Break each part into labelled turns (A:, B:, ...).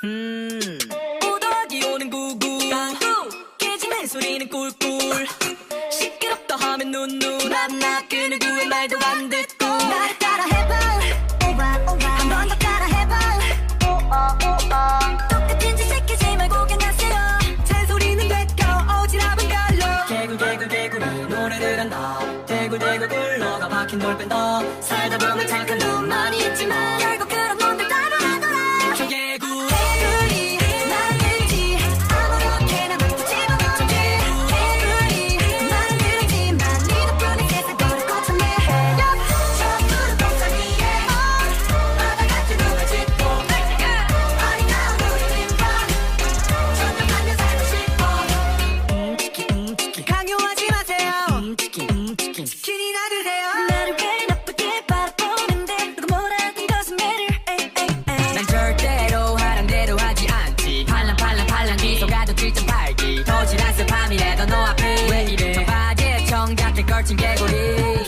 A: 오더하기 오는 구구 깨지는 소리는 꿀꿀 시끄럽다 하면 눈눈 나 그 누구의 말도 안 듣고
B: 나를 따라 해봐 한 번 더 따라 해봐 똑같은 짓 시키지 말고 끝나세요 잔소리는 됐고 오지랖은 별로
A: 개굴 노래를 한다 대굴 굴러가 박힌 돌 뺀다 살다 보면 착한 놈 많이 있지만
B: 결국 그런 놈들 따돌아돌아
A: 저 개굴
B: 개구리 만들지 아무렇게나 막 집어넣지 개구리 만들지만 네 덕분에 세상 거를 거쳤네 저 푸른 옥상 위에 바다 같은 눈을 짓고 아리따운 우리 림바 천년만년 살고 싶어 강요하지 마세요 치킨이 놔두세요 나를 왜 나쁘게 바라보는데 누가 뭐라 하든 doesn't matter
A: 난 절대로 하란 대로 하지 않지 팔랑 기소가도 7.8기 도질한 밤이라도 너 앞에 왜 이래 청바지에 청자켓 걸친 개구리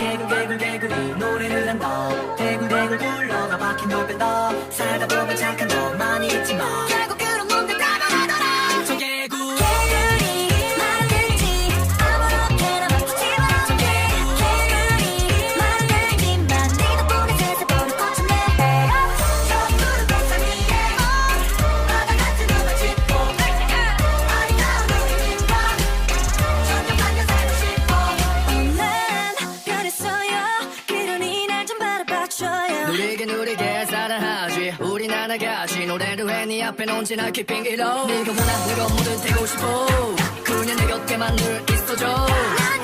A: 개굴 노래를 한다 대굴 굴러가 박힌 돌 뺀다 살다 보면 착한 놈 많이 있지만
B: 결국 그런 놈들 따돌아돌아
A: 저 개굴
B: 개구리 만들지 아무렇게나 막 집어넣지 개구리 만들지만 네 덕분에 세상 거를 거쳤네 저 푸른 옥상 위에 바다 같은 눈을 짓고 아리따운 우리 림바 천년만년 살고 싶어 난 변했어요 그러니 날 좀 바라봐줘요
A: 누리게 사랑하지 우린 하나같이 노래를 해 네 앞에 놓지 날 킥빙기로 네가 원하는 건 뭐든 되고 싶어 그냥 내 곁에만 늘 있어줘
B: 난